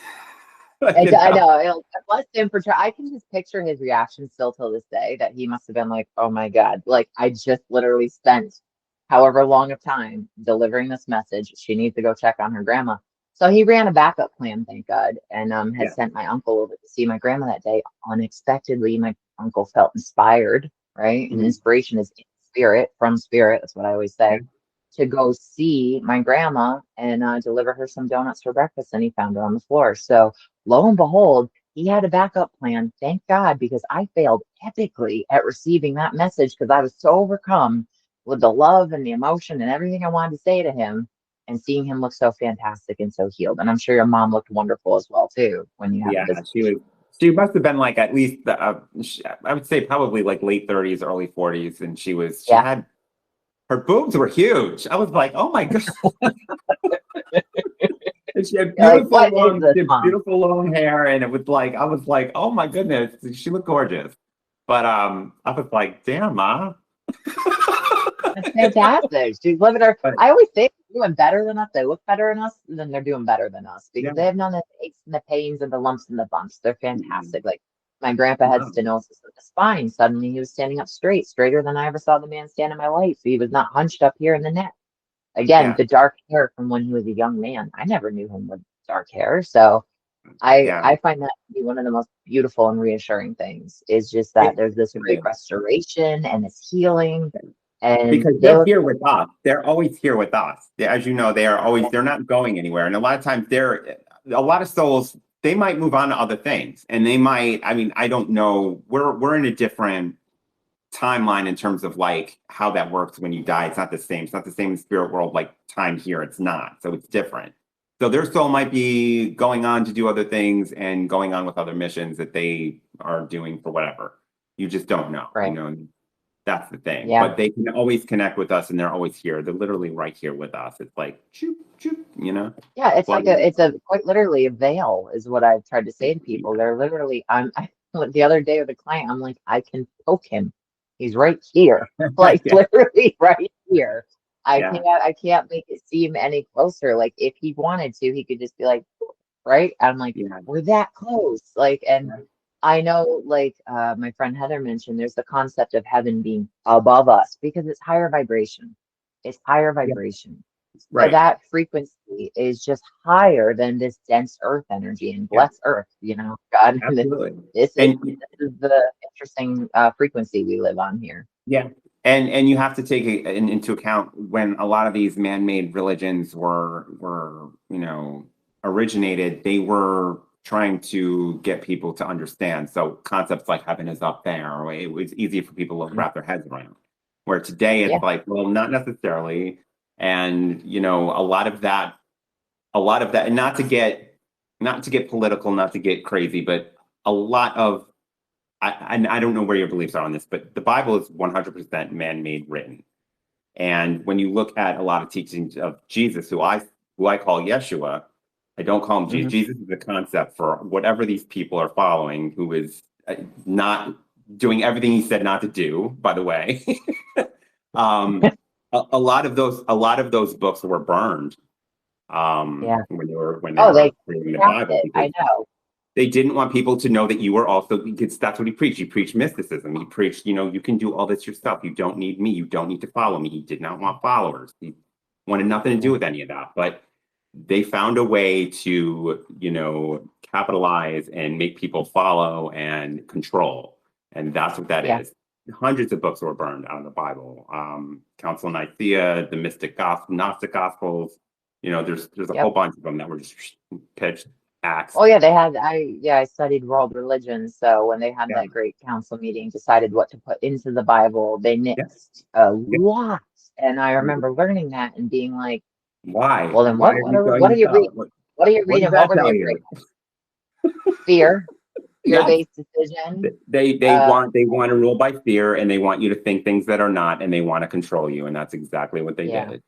I know. Bless him for I can just picture his reaction still till this day that he must have been like, oh my God. Like, I just literally spent however long of time delivering this message. She needs to go check on her grandma. So he ran a backup plan, thank God, and had Yeah. sent my uncle over to see my grandma that day. Unexpectedly, my uncle felt inspired, right? And Mhm. inspiration is in spirit, from spirit. That's what I always Yeah. say, to go see my grandma and deliver her some donuts for breakfast. And he found her on the floor. So lo and behold, he had a backup plan. Thank God, because I failed epically at receiving that message because I was so overcome with the love and the emotion and everything I wanted to say to him and seeing him look so fantastic and so healed. And I'm sure your mom looked wonderful as well, too, when you have a Yeah. visitation. She must have been like at least, I would say probably like late 30s, early 40s. And she Yeah. had, her boobs were huge. I was like, oh my God. And she had You're like, what is this, mom? beautiful long hair, and it was like I was like, oh my goodness, she looked gorgeous. But I was like, damn, ma. That's fantastic. She's living her. But I always say they're doing better than us. They look better than us, then they're doing better than us yeah, because they have none of the aches and the pains and the lumps and the bumps. They're fantastic. Like my grandpa had no, stenosis of the spine. Suddenly he was standing up straight, straighter than I ever saw the man stand in my life. He was not hunched up here in the neck. Again, yeah, the dark hair from when he was a young man. I never knew him with dark hair. So I yeah. I find that to be one of the most beautiful and reassuring things is just that It, there's this it great is. restoration and this healing and Because they they're look here with us. They're always here with us. As you know, they're not going anywhere. And a lot of times a lot of souls, they might move on to other things. And they might, I mean, I don't know. We're in a different timeline in terms of like how that works when you die. It's not the same. It's not the same in spirit world like time here. It's not. So it's different. So their soul might be going on to do other things and going on with other missions that they are doing for whatever. You just don't know, you right. know. That's the thing. Yeah. But they can always connect with us and they're always here. They're literally right here with us. It's like choop, choop, you know? Yeah, it's like Flooding in. it's a quite literally a veil is what I've tried to say to people. They're literally the other day with a client, I'm like, I can poke him. He's right here. Like Yeah. literally right here. Yeah. I can't make it seem any closer. Like if he wanted to, he could just be like, right? I'm like, Yeah. we're that close. Like, and Yeah. I know, like, my friend Heather mentioned, there's the concept of heaven being above us because it's higher vibration. It's higher Yeah. vibration. So Right. that frequency is just higher than this dense earth energy and Yeah. bless earth, you know, God. Absolutely. This is And this is the interesting frequency we live on here. yeah. And you have to take into account when a lot of these man-made religions were, you know, originated, they were trying to get people to understand. So concepts like heaven is up there, or it was easy for people to Mhm. wrap their heads around. Where today Yeah, it's like, well, not necessarily. And you know, a lot of that, and not to get political, not to get crazy, but a lot of I don't know where your beliefs are on this, but the Bible is 100% man-made written. And when you look at a lot of teachings of Jesus, who I call Yeshua, I don't call him Jesus. hmm Jesus is a concept for whatever these people are following, who is not doing everything he said not to do, by the way. um, a lot of those books were burned yeah. when they Oh, they were reading the cracked Bible it. I because know. they didn't want people to know that you were also because that's what he preached. He preached mysticism. He preached, you can do all this yourself. You don't need me. You don't need to follow me. He did not want followers. He wanted nothing to do Yeah, with any of that. But they found a way to, capitalize and make people follow and control. And that's what that yeah, is. Hundreds of books were burned out of the Bible. Council of Nicaea, the Mystic Gospel, Gnostic Gospels. There's a whole yep. bunch of them that were just pitched, Oh axed. yeah, they had I studied world religions, so when they had Yeah, that great council meeting, decided what to put into the Bible, they yeah, nixed a yeah. lot. And I remember learning that and being like, Why? well then Why are you what throwing are this you out? reading? What are you What does reading? What that were they tell afraid you? of? Fear, Yes. fear-based decision. They Uh want to rule by fear and they want you to think things that are not and they want to control you and that's exactly what they yeah, did.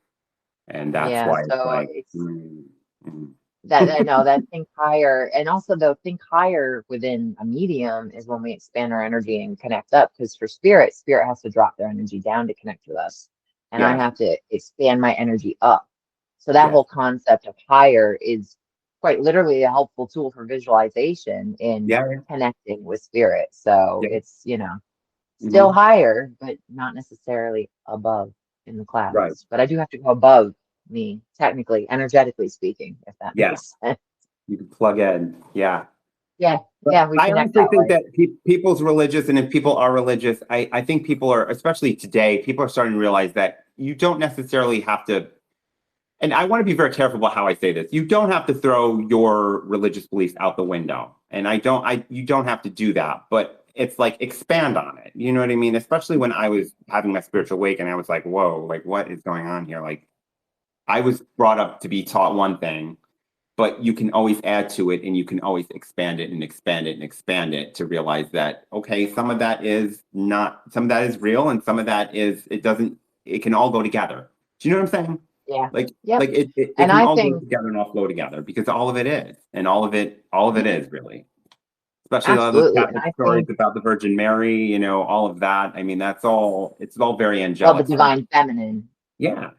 And that's yeah. why it's So like it's mm, mm. that I know that think higher and also the think higher within a medium is when we expand our energy and connect up because for spirit has to drop their energy down to connect with us and I Yes, have to expand my energy up, so that yes, whole concept of higher is quite literally a helpful tool for visualization in yeah, yeah, connecting with spirit. So yeah. it's still Mhm. higher but not necessarily above in the Right. clouds, but I do have to go above me technically energetically speaking, if that Yeah. makes sense. You can plug in. Yeah. Yeah, But yeah, we I connect honestly that think way. that people's religious, and if people are religious, I think people are, especially today, people are starting to realize that you don't necessarily have to. And I want to be very careful about how I say this. You don't have to throw your religious beliefs out the window. And you don't have to do that, but it's like expand on it. You know what I mean? Especially when I was having my spiritual awakening, I was like, whoa, like what is going on here? Like I was brought up to be taught one thing, but you can always add to it and you can always expand it and expand it and expand it to realize that, okay, some of that is real and some of that is, it can all go together. Do you know what I'm saying? Yeah. Like Yep. it And can I all go think together and all flow together because all of it is, and all of it yeah, is really, especially all those absolutely. And Catholic I stories think, about the Virgin Mary, all of that. I mean, it's all very well, the angelic stuff. divine feminine, Yeah.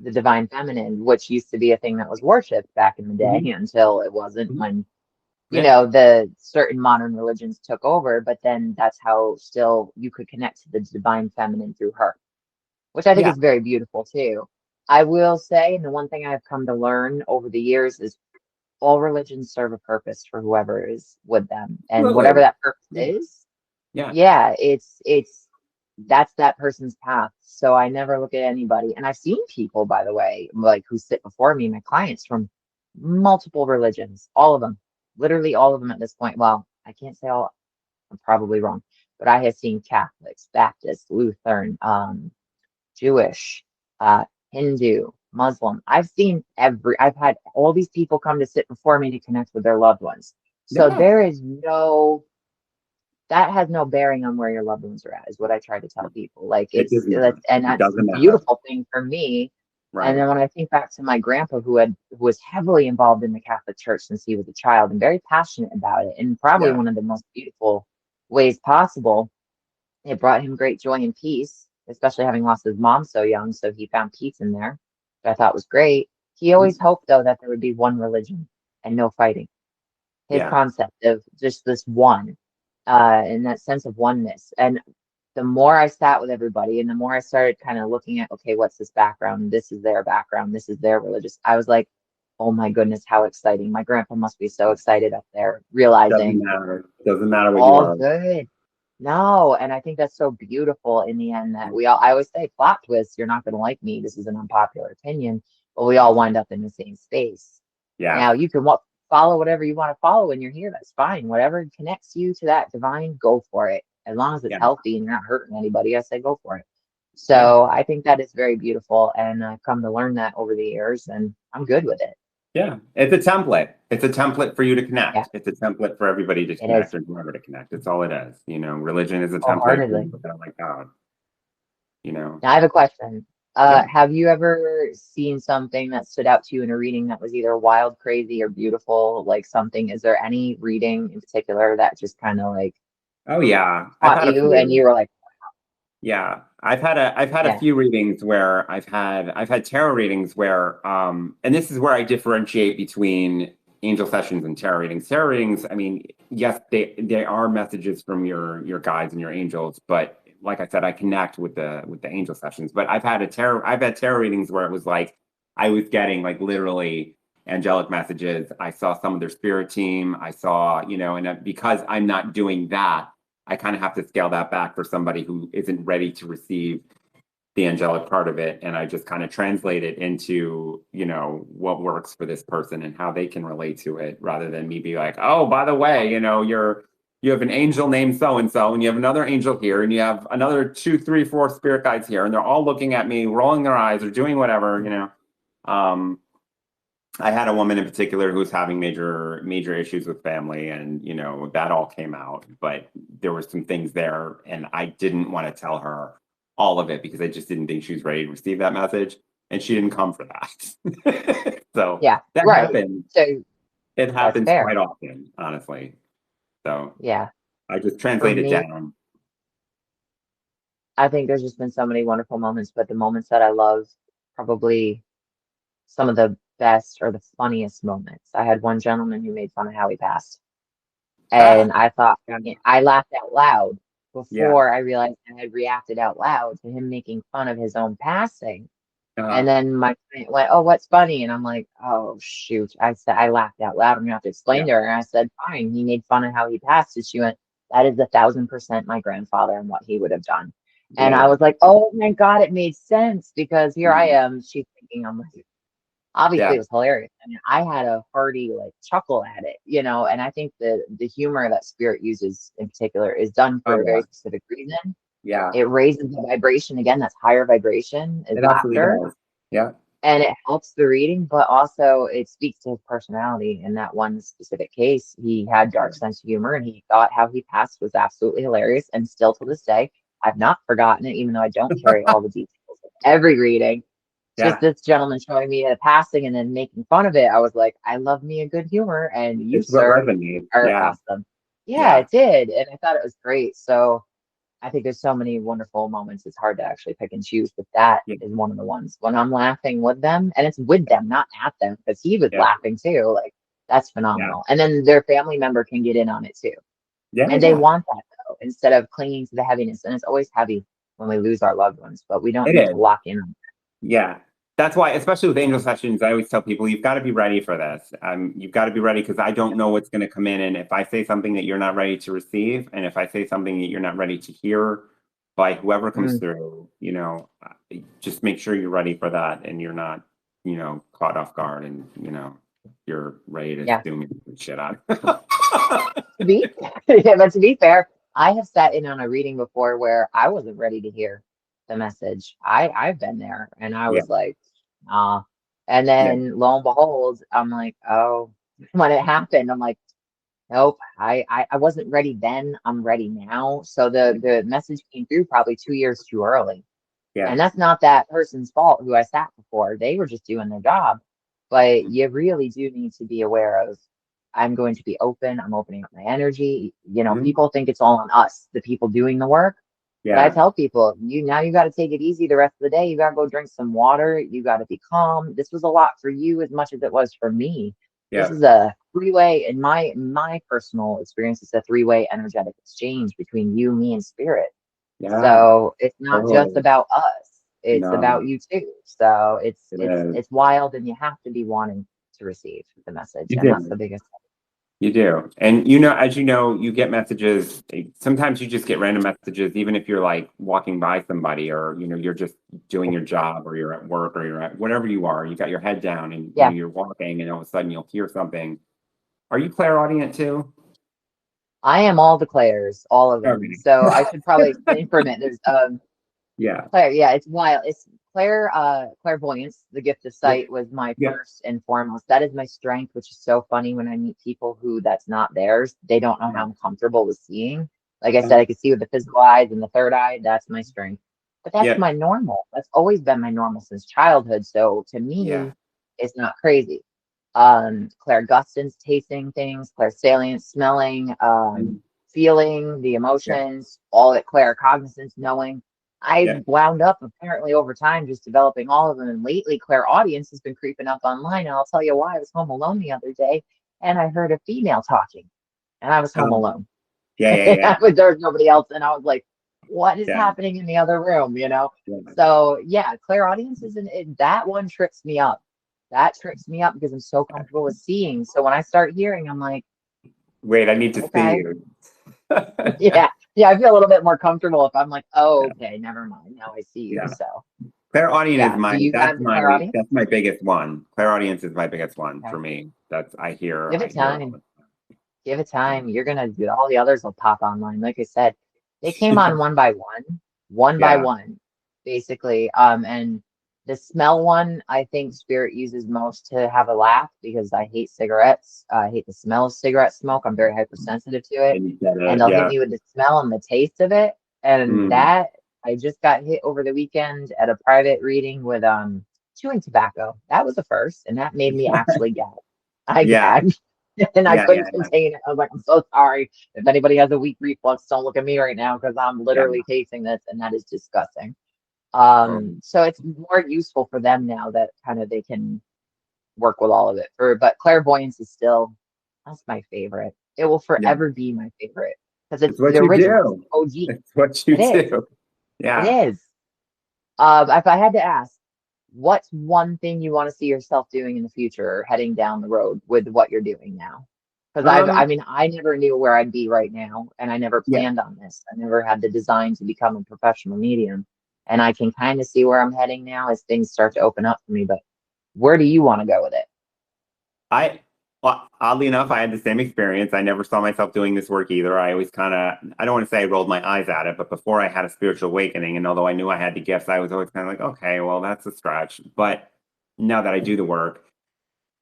which used to be a thing that was worshipped back in the day Mhm. until it wasn't Mhm. when, Yeah. the certain modern religions took over. But then that's how still you could connect to the divine feminine through her, which I think Yeah. is very beautiful too. I will say, and the one thing I've come to learn over the years is all religions serve a purpose for whoever is with them. And whatever Absolutely. that purpose Yeah. is, Yeah. yeah, it's that's that person's path. So I never look at anybody. And I've seen people, by the way, like who sit before me, my clients from multiple religions, all of them, literally all of them at this point. Well, I can't say all, I'm probably wrong, but I have seen Catholics, Baptists, Lutheran, Jewish, Hindu, Muslim. I've had all these people come to sit before me to connect with their loved ones. So Yeah. that has no bearing on where your loved ones are at, is what I try to tell people. Like It it's, doesn't matter. and It that's the doesn't matter. beautiful thing for me. And Right. then when I think back to my grandpa, who was heavily involved in the Catholic Church since he was a child and very passionate about it, and probably Yeah. one of the most beautiful ways possible, it brought him great joy and peace, especially having lost his mom so young. So he found peace in there, which I thought was great. He always Mhm. hoped, though, that there would be one religion and no fighting. His Yeah. concept of just this one, and that sense of oneness. And the more I sat with everybody and the more I started kind of looking at, okay, what's this background? This is their background. This is their religious. I was like, oh my goodness, how exciting. My grandpa must be so excited up there, Doesn't realizing matter. Doesn't matter what you all are. good. No, and I think that's so beautiful in the end that I always say, plot twist, you're not going to like me. This is an unpopular opinion, but we all wind up in the same space. Yeah. Now, you can follow whatever you want to follow when you're here. That's fine. Whatever connects you to that divine, go for it. As long as it's Yeah. healthy and you're not hurting anybody, I say go for it. Yeah. So I think that is very beautiful. And I've come to learn that over the years, and I'm good with it. Yeah. It's a template. It's a template for you to Yeah, connect. It's a template for everybody to it is connect and whoever to connect. It's all it is. Religion is a template for you wholeheartedly. to look at it like God. You know. Now, I have a question. Yeah. Have you ever seen something that stood out to you in a reading that was either wild, crazy, or beautiful? Like something, is there any reading in particular that just kind of like Oh yeah. I've caught had a you and you few. were like, Yeah. I've had a yeah, few readings where I've had tarot readings where and this is where I differentiate between angel sessions and tarot readings. Tarot readings, I mean, yes, they are messages from your guides and your angels, but like I said, I connect with the angel sessions. But I've had tarot readings where it was like I was getting like literally angelic messages. I saw some of their spirit team. I saw, and because I'm not doing that, I kind of have to scale that back for somebody who isn't ready to receive the angelic part of it. And I just kind of translate it into, what works for this person and how they can relate to it rather than me be like, oh, by the way, you have an angel named so and so, and you have another angel here, and you have another two, three, four spirit guides here, and they're all looking at me, rolling their eyes, or doing whatever. Um, I had a woman in particular who was having major major issues with family, and that all came out. But there were some things there, and I didn't want to tell her all of it because I just didn't think she was ready to receive that message, and she didn't come for that. So yeah, that right. happened. So It that's happens fair. quite often, honestly. So Yeah. I just For translate it me, down. I think there's just been so many wonderful moments, but the moments that I love, probably some of the best or the funniest moments. I had one gentleman who made fun of how he passed. Ah, And I thought, I laughed out loud yeah. before I realized I had reacted out loud to him making fun of his own passing. And Uh, then my client went, "Oh, what's funny?" And I'm like, "Oh, shoot." I said, I laughed out loud. I'm gonna have to explain yeah. to her. And I said, "Fine." He made fun of how he passed. And she went, "That is 1,000% my grandfather and what he would have done." And I Yeah. was like, "Oh my God, it made sense because here I Mhm. am." She's thinking, I'm like, obviously Yeah. it was hilarious. I mean, I had a hearty like chuckle at it, and I think the humor that spirit uses in particular is done Oh for a very yeah. specific reason. Yeah. It raises the vibration again, that's higher vibration is It absolutely laughter, does. Yeah. and it helps the reading, but also it speaks to his personality. In that one specific case, he had dark sense of humor and he thought how he passed was absolutely hilarious. And still to this day, I've not forgotten it, even though I don't carry all the details of every reading. just Yeah. this gentleman showing me a passing and then making fun of it. I was like, I love me a good humor, and you, It's what sir, resonates. are Yeah. awesome. Yeah, Yeah. it did. And I thought it was great. So I think there's so many wonderful moments. It's hard to actually pick and choose, but that Yeah. is one of the ones when I'm laughing with them, and it's with them, not at them, because he was Yeah. laughing too. Like, that's Yeah. phenomenal. And then their family member can get in on it too. Yeah. And they Yeah. want that though, instead of clinging to the heaviness. And it's always heavy when we lose our loved ones, but we don't It need to is. lock in on Yeah. That's why, especially with angel sessions, I always tell people you've got to be ready for this. You've got to be ready because I don't know what's going to come in. And if I say something that you're not ready to receive, and if I say something that you're not ready to hear by whoever that. comes through, just make sure you're ready for that and you're not, caught off guard and, you're ready to Yeah. sue me and shit on. To be, yeah, but to be fair, I have sat in on a reading before where I wasn't ready to hear the message. I've been there, and I Yeah. was like, ah. And Yeah. then lo and behold, I'm like, oh, when it happened, I'm like, nope, I wasn't ready then. I'm ready now. So the message came through probably 2 years too early. Yeah. And that's not that person's fault who I sat before. They were just doing their job. But you really do need to be aware of, I'm going to be open. I'm opening up my energy. Mhm. People think it's all on us, the people doing the work. But I Yeah. tell people, you got to take it easy the rest of the day. You got to go drink some water. You got to be calm. This was a lot for you as much as it was for me. This Yeah. is a three-way, in my personal experience, it's a three-way energetic exchange between you, me, and spirit. Yeah. So it's not just Totally. about us. It's No, about you too. So it's it it's is. it's wild, and you have to be wanting to receive the message. You And that's the do. biggest You do. And as you know, you get messages. Sometimes you just get random messages, even if you're like walking by somebody or, you're just doing thing. your job or you're at work or you're at whatever you are, you got your head down and, Yeah, you're walking and all of a sudden you'll hear something. Are you clairaudient too? I am all the Claires, all of them. Okay. So I should probably explain for a minute. There's Yeah. Claire, yeah, it's wild. It's clairvoyance, the gift of Yep. sight was my Yep. first and foremost. That is my strength, which is so funny when I meet people who that's not theirs. They don't know how Yeah. I'm comfortable with seeing. Like I Yeah. said, I could see with the physical eyes and the third eye, that's my strength. But that's Yep. my normal. That's always been my normal since childhood. So to Yeah. me, it's not crazy. Clairgustance, tasting things, clairsalience, smelling, Mm. feeling the Yeah. emotions, all that claircognizance, knowing. I Yeah. wound up apparently over time just developing all of them. And lately, clairaudience has been creeping up online. And I'll tell you why. I was home alone the other day and I heard a female talking, and I was home Um, alone. yeah. Yeah. Yeah. There was nobody else. And I was like, what is Yeah. happening in the other room? Yeah. So, yeah, clairaudience that one trips me up. That trips me up because I'm so comfortable with seeing. So when I start hearing, I'm like, Wait, I need to see okay. you. Yeah. Yeah. I feel a little bit more comfortable if I'm like, oh, Yeah. okay, never mind. Now I see you. Yeah. So, Clairaudient is yeah. Do my you have clairaudience? that's my biggest one. Clairaudience is my biggest one Okay. for me. That's I hear Give I it hear all time. the Give it time. You're gonna do all the others will pop online. Like I said, they came on one by yeah. one, basically. And the smell one, I think Spirit uses most to have a laugh because I hate cigarettes. I hate the smell of cigarette smoke. I'm very hypersensitive to it. And you get And it. they'll hit Yeah. me with the smell and the taste of it. And Mm. that I just got hit over the weekend at a private reading with chewing tobacco. That was the first, and that made me actually gag. I Yeah. gagged. And I Yeah. couldn't Yeah. contain it. I was like, I'm so sorry. If anybody has a weak reflux, don't look at me right now because I'm Yeah. literally tasting this, and that is disgusting. Um, So it's more useful for them now that kind of they can work with all of it. But clairvoyance is still that's my favorite. It will yeah. forever be my favorite because it's It's what the you original, it's do. OG. It's what you It is. do. It Yeah. is. If I had to ask, what's one thing you want to see yourself doing in the future or heading down the road with what you're doing now? Because I Um, mean, I never knew where I'd be right now, and I never yeah. planned on this. I never had the design to become a professional medium, and I can kind of see where I'm heading now as things start to open up for me. But where do you want to go with it? I well, oddly enough, I had the same experience. I never saw myself doing this work either. I always kind of, I don't want to say I rolled my eyes at it, but before I had a spiritual awakening, and although I knew I had the gifts, I was always kind of like, okay, well, that's a stretch. But now that I do the work,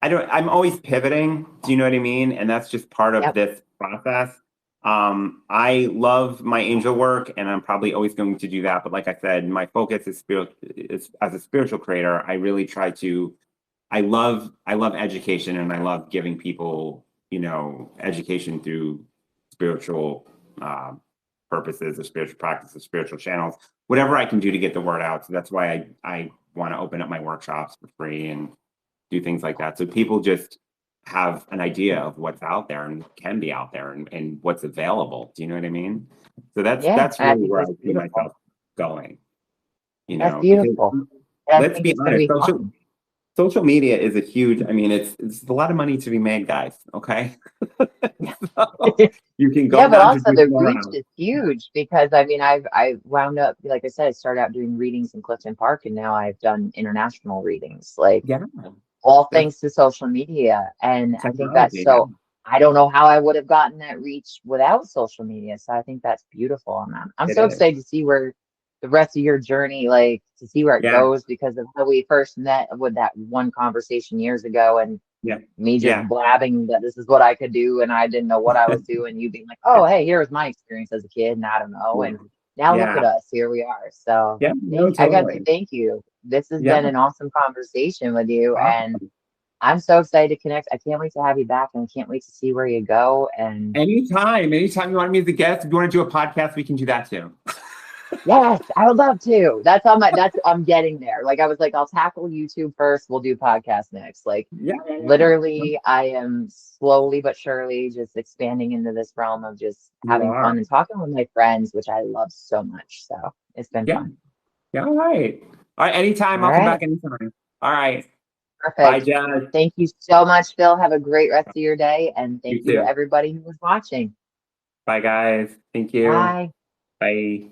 I'm always pivoting. Do you know what I mean? And that's just part of Yep. this process. I love my angel work, and I'm probably always going to do that. But like I said, my focus is spirit is as a spiritual creator. I really try to. I love education, and I love giving people, education through spiritual uh, purposes or spiritual practices, spiritual channels, whatever I can do to get the word out. So that's why I want to open up my workshops for free and do things like that. So people just have an idea of what's out there and can be out there, and what's available. Do you know what I mean? So that's Yeah, that's I really think where I that's see beautiful. myself going, That's because beautiful. And I let's think be it's going to honest, be social fun. social media is a huge, I mean, it's a lot of money to be made, guys. Okay. So you can Yeah, go but down to also the Decorah reach House. is huge because I mean I wound up, like I said, I started out doing readings in Clifton Park and now I've done international readings, like Yeah, all that's thanks to social media. And I think that's technology. Yeah, so, I don't know how I would have gotten that reach without social media. So I think that's beautiful. And I'm it so is. excited to see where the rest of your journey, like to see where it Yeah, goes because of how we first met with that one conversation years ago. And yeah, me just yeah, blabbing that this is what I could do and I didn't know what I was doing. You being like, oh, hey, here was my experience as a kid and I don't know. yeah, And now look yeah, at us, here we are. So yeah. No, I gotta say totally. thank you. This has Yeah, been an awesome conversation with you, and awesome. I'm so excited to connect. I can't wait to have you back and I can't wait to see where you go. And Anytime you want me as a guest, if you want to do a podcast, we can do that too. yes, I would love to. I'm getting there. Like I was like, I'll tackle YouTube first. We'll do podcast next. Like Yeah, yeah, yeah. literally, I am slowly but surely just expanding into this realm of just You having are. fun and talking with my friends, which I love so much. So it's been Yeah, fun. yeah. All right. All right. Anytime. All I'll come right. back anytime. All right. Bye, Perfect. Jazz. Thank you so much, Phil. Have a great rest of your day. And thank You you to too. everybody who was watching. Bye, guys. Thank you. Bye. Bye.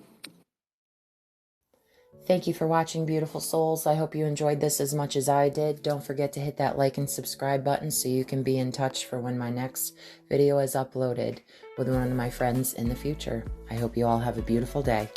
Thank you for watching, beautiful souls. I hope you enjoyed this as much as I did. Don't forget to hit that like and subscribe button so you can be in touch for when my next video is uploaded with one of my friends in the future. I hope you all have a beautiful day.